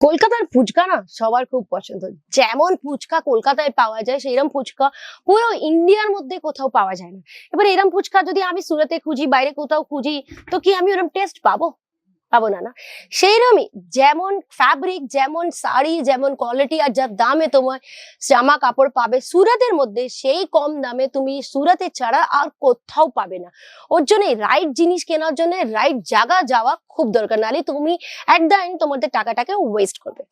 কলকাতার ফুচকা না সবার খুব পছন্দ। যেমন ফুচকা কলকাতায় পাওয়া যায় সেইরকম ফুচকা পুরো ইন্ডিয়ার মধ্যে কোথাও পাওয়া যায় না। এবার এরম ফুচকা যদি আমি সুরাতে খুঁজি, বাইরে কোথাও খুঁজি, তো কি আমি ওরম টেস্ট পাবো? পাবো না, না? সেইরমই যেমন ফ্যাব্রিক, যেমন শাড়ি, যেমন কোয়ালিটি আর যার দামে তোমার জামা কাপড় পাবে সুরাতের মধ্যে, সেই কম দামে তুমি সুরাতে ছাড়া আর কোথাও পাবে না। ওর জন্য রাইট জিনিস কেনার জন্য রাইট জায়গা যাওয়া খুব দরকার, নাহলে তুমি এট দ্য এন্ড তোমাদের টাকাটাকে ওয়েস্ট করবে।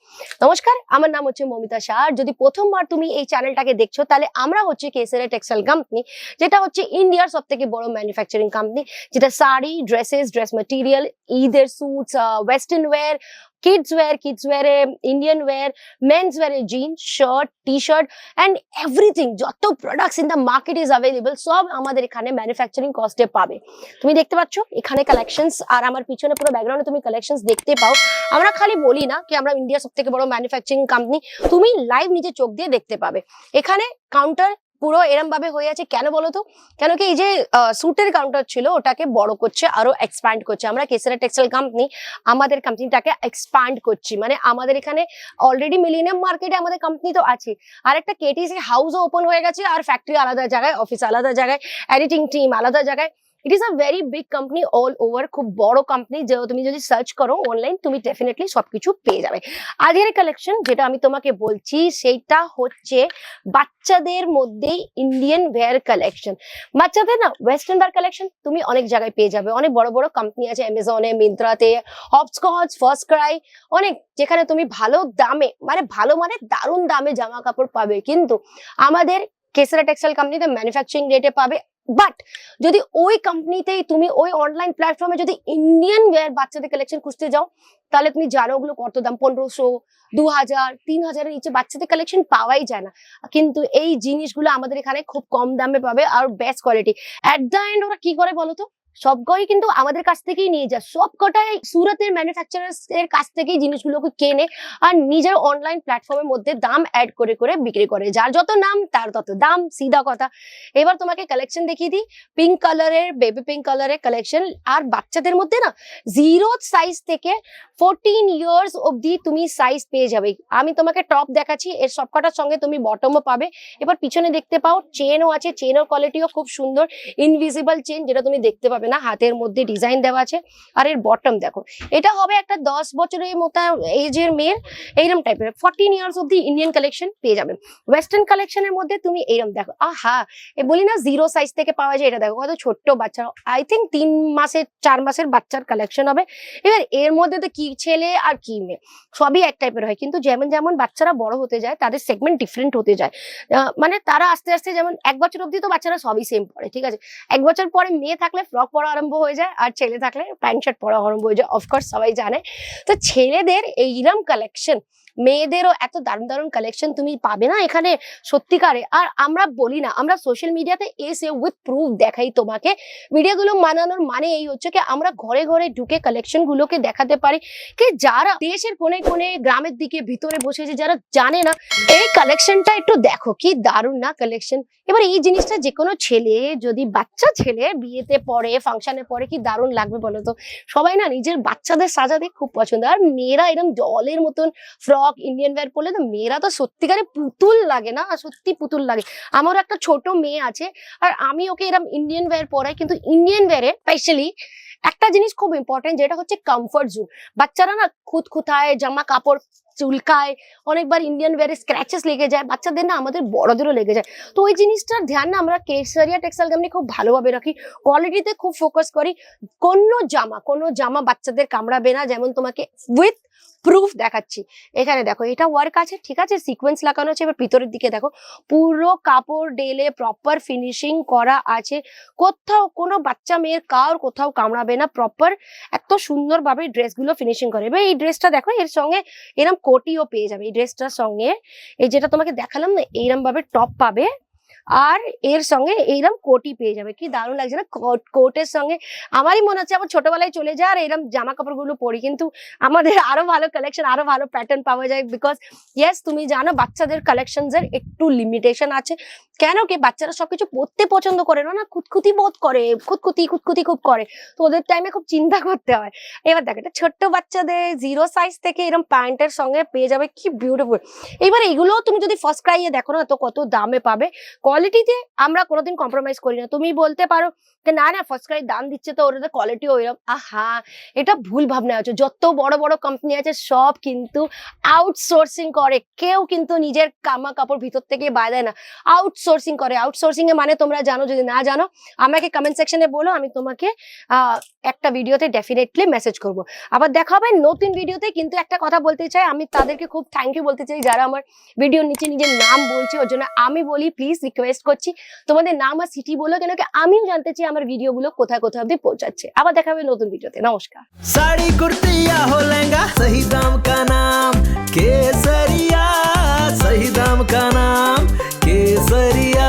নমস্কার, আমার নাম হচ্ছে মমিতা শাহ। আর যদি প্রথমবার তুমি এই চ্যানেলটাকে দেখছো, তাহলে আমরা হচ্ছে কেসারা টেক্সটাইল কোম্পানি, যেটা হচ্ছে ইন্ডিয়ার সব থেকে বড় ম্যানুফ্যাকচারিং কোম্পানি, যেটা শাড়ি, ড্রেসেস, ড্রেস মেটেরিয়াল, ঈদের স্যুটস, ওয়েস্টার্ন ওয়্যার, কিডস ওয়্যারে ইন্ডিয়ান ওয়্যার, মেন্স ওয়্যারে jeans, shirt, T shirt and everything, যত products in the market is available, সব আমাদের এখানে ম্যানুফ্যাকচারিং কস্টে পাবে। তুমি দেখতে পাচ্ছ এখানে কালেকশনস, আর আমার পিছনে পুরো ব্যাকগ্রাউন্ডে তুমি কালেকশনস দেখতে পাও। আমরা খালি বলি না কি আমরা ইন্ডিয়ার সব থেকে বড় ম্যানুফ্যাকচারিং কোম্পানি, তুমি লাইভ নিজে চোখ দিয়ে দেখতে পাবে। এখানে কাউন্টার পুরো এরম ভাবে হয়ে আছে, কেন বলো তো? কেন কি এই যে স্যুটের কাউন্টার ছিল ওটাকে বড় করছে, আরো এক্সপ্যান্ড করছে। আমরা কেসারা টেক্সটাইল কোম্পানি আমাদের কোম্পানিটাকে এক্সপ্যান্ড করছি, মানে আমাদের এখানে অলরেডি মিলেনিয়াম মার্কেটে আমাদের কোম্পানি তো আছে, আর একটা কেটিসি হাউসও ওপেন হয়ে গেছে, আর ফ্যাক্টরি আলাদা জায়গায়, অফিস আলাদা জায়গায়, এডিটিং টিম আলাদা জায়গায়। It is a very big company all over, খুব বড় কোম্পানি। যে তুমি যদি সার্চ করো অনলাইন, তুমি ডেফিনেটলি সবকিছু পেয়ে যাবে। আজকের কালেকশন যেটা আমি তোমাকে বলছি সেটা হচ্ছে বাচ্চাদের মধ্যে ইন্ডিয়ান ওয়্যার কালেকশন। বাচ্চাদের না ওয়েস্টার্ন ওয়্যার কালেকশন তুমি অনেক জায়গায় পেয়ে যাবে। অনেক বড় বড় কোম্পানি আছে, অ্যামাজনে, মিন্ত্রাতে, হপস্কচ, ফার্স্ট ক্রাই, অনেক, যেখানে তুমি ভালো দামে, মানে ভালো মানে দারুণ দামে জামা কাপড় পাবে। কিন্তু আমাদের কেসারা টেক্সটাইল কোম্পানিতে ম্যানুফ্যাকচারিং রেটে পাবে। বাট যদি ওই কোম্পানিতেই তুমি ওই অনলাইন প্ল্যাটফর্মে যদি ইন্ডিয়ান ওয়্যার বাচ্চাদের কালেকশন খুঁজতে যাও, তাহলে তুমি জানো ওগুলো কত দাম, 1500, 2000, 3000-এর নিচে বাচ্চাদের কালেকশন পাওয়াই যায় না। কিন্তু এই জিনিসগুলো আমাদের এখানে খুব কম দামে পাবে, আর best quality. At the end ওরা কি করে বলো তো? সবকটাই কিন্তু আমাদের কাছ থেকেই নিয়ে যায়, সবকটাই সুরাতের ম্যানুফ্যাকচারার্স এর কাছ থেকেই জিনিসগুলোকে কেনে, আর নিজের অনলাইন প্ল্যাটফর্মের মধ্যে দাম অ্যাড করে করে বিক্রি করে। যার যত নাম তার তত দাম, সিধা কথা। এবার তোমাকে কালেকশন দেখিয়ে দিই। পিঙ্ক কালারের, বেবি পিঙ্ক কালারের কালেকশন, আর বাচ্চাদের মধ্যে না 0 সাইজ থেকে 14 ইয়ার্স অবধি তুমি সাইজ পেয়ে যাবে। আমি তোমাকে টপ দেখাচ্ছি, এর সবকটার সঙ্গে তুমি বটমও পাবে। এবার পিছনে দেখতে পাও চেনও আছে, চেনের কোয়ালিটিও খুব সুন্দর, ইনভিজিবল চেন, যেটা তুমি দেখতে পাবে না, হাতের মধ্যে ডিজাইন দেওয়া আছে। আর এর বটম দেখো, এটা হবে একটা 10 বছরের মতো এজের মেয়ের, এইরকম টাইপের 14 ইয়ার্স অবধি ইন্ডিয়ান কালেকশন পেয়ে যাবেন। ওয়েস্টার্ন কালেকশনের মধ্যে তুমি এইরকম দেখো, আহা, বলি না 0 সাইজ থেকে পাওয়া যায়। এটা দেখো কত ছোট্ট বাচ্চা, আই থিঙ্ক 3 মাসের 4 মাসের বাচ্চার কালেকশন হবে। এবার এর মধ্যে তো কি ছেলে আর কি মেয়ে সবই এক টাইপের হয়, কিন্তু যেমন যেমন বাচ্চারা বড় হতে যায় তাদের সেগমেন্ট ডিফারেন্ট হতে যায়। মানে তারা আস্তে আস্তে, যেমন 1 বছর অবধি তো বাচ্চারা সবই সেম পড়ে, ঠিক আছে। 1 বছর পরে মেয়ে থাকলে ফ্রক পরা আরম্ভ হয়ে যায়, আর ছেলে থাকলে প্যান্ট শার্ট পরা আরম্ভ হয়ে যায়। অফকোর্স সবাই জানে। তো ছেলেদের এইরকম কালেকশন, মেয়েদেরও এত দারুণ দারুণ কালেকশন তুমি পাবে না এখানে, সত্যিকারে। আর আমরা বলি না, আমরা সোশ্যাল মিডিয়াতে এসে উইথ প্রুফ দেখাই তোমাকে। ভিডিওগুলো বানানোর মানে এই হচ্ছে কি আমরা ঘরে ঘরে ঢুকে কালেকশন গুলোকে দেখাতে পারি, কি যারা দেশের কোনে কোনে, গ্রামের দিকে, ভিতরে বসেছে, যারা জানে না, এই কালেকশনটা একটু দেখো, কি দারুণ না কালেকশন। এবার এই জিনিসটা যে কোনো ছেলে, যদি বাচ্চা ছেলে বিয়েতে পরে, ফাংশনে পরে, কি দারুণ লাগবে বলো তো? সবাই না নিজের বাচ্চাদের সাজাতে খুব পছন্দ। আর মেয়েরা এরকম জলের মতন ফ্রক ইন্ডিয়ান ওয়্যার পরলে তো মেয়েরা তো সত্যিকারে পুতুল লাগে, না সত্যি পুতুল লাগে। আমারও একটা ছোট মেয়ে আছে, আর আমি ওকে এরকম ইন্ডিয়ান ওয়্যার পরাই, কিন্তু ইন্ডিয়ান ওয়্যারে স্পেশালি একটা জিনিস খুব ইম্পর্টেন্ট, যেটা হচ্ছে কমফর্ট জোন। বাচ্চারা না খুঁতখুঁতায়, জামা কাপড় চুলকায়, অনেকবার ইন্ডিয়ান ওয়্যারে স্ক্র্যাচেস লেগে যায়, বাচ্চাদের না আমাদের বড়দেরও লেগে যায়। তো ওই জিনিসটার ধ্যান না আমরা কেসারিয়া টেক্সটাইল কোম্পানি খুব ভালোভাবে রাখি, কোয়ালিটিতে খুব ফোকাস করি। কোনো জামা বাচ্চাদের কামড়াবে না। যেমন তোমাকে উইথ প্রুফ দেখাচ্ছি, এখানে দেখো এটা ওয়ার্ক আছে, ঠিক আছে, সিকোয়েন্স লাগানো আছে। এবার ভিতরের দিকে দেখো, পুরো কাপড় ডেলে প্রপার ফিনিশিং করা আছে, কোথাও কোনো বাচ্চা মেয়ের কোথাও কামড়াবে না। প্রপার এত সুন্দরভাবে ড্রেসগুলো ফিনিশিং করে। এবার এই ড্রেসটা দেখো, এর সঙ্গে এরকম কোটিও পেয়ে যাবে। এই ড্রেসটার সঙ্গে এই যেটা তোমাকে দেখালাম না, এইরকম ভাবে টপ পাবে, আর এর সঙ্গে এইরকম কোটি পেয়ে যাবে, কি দারুণ লাগছে না কোটের সঙ্গে। আমারই মনে হচ্ছে আমার ছোটবেলায় চলে যায় আর এরকম জামা কাপড়গুলো পরি, কিন্তু আমাদের আরো ভালো কালেকশন, আরো ভালো প্যাটার্ন পাওয়া যায়। বিকজ ইয়েস, তুমি জানো বাচ্চাদের কালেকশনস এর একটু লিমিটেশন আছে। কেন কি বাচ্চারা সবকিছু পরতে পছন্দ করে না, খুঁতখুঁতি বোধ করে, খুঁতখুঁতি খুব করে, তো ওদের টাইমে খুব চিন্তা করতে হয়। এবার দেখ, এটা ছোট্ট বাচ্চাদের 0 সাইজ থেকে এরকম প্যান্টের সঙ্গে পেয়ে যাবে, কি বিউটিফুল। এবার এগুলো তুমি যদি ফার্স্ট ক্রাইয়ে দেখো না, তো কত দামে পাবে। কোয়ালিটিতে আমরা কোনোদিন কম্প্রোমাইজ করি না। তুমি বলতে পারো যে না না ফার্স্ট ক্রাই দাম দিচ্ছে তো ওদের কোয়ালিটি ওইরকম, আহা এটা ভুল ভাবনা আছে। যত বড় বড় কোম্পানি আছে সব কিন্তু আউটসোর্সিং করে, কেউ কিন্তু নিজের কামা কাপড় ভিতর থেকে বাইরে না, আউটসোর্সিং করে। আউটসোর্সিং এ মানে তোমরা জানো, যদি না জানো আমাকে কমেন্ট সেকশনে বলো, আমি তোমাকে একটা ভিডিওতে ডেফিনেটলি মেসেজ করব। আবার দেখা হবে নতুন ভিডিওতে। কিন্তু একটা কথা বলতে চাই, আমি তাদেরকে খুব থ্যাংক ইউ বলতে চাই যারা আমার ভিডিওর নিচে নিজের নাম বলছে। ওর জন্য আমি বলি প্লিজ রিকোয়েস্ট করছি তোমাদের নাম আর সিটি বলো, কেন কি আমিও জানতে চাই আমার ভিডিওগুলো কোথায় কোথায় অব্দি পৌঁছাচ্ছে। আবার দেখা হবে নতুন ভিডিওতে। নমস্কার। साड़ी कुर्ती या हो लहंगा, सही दाम का नाम केसरिया, सही दाम का नाम केसरिया।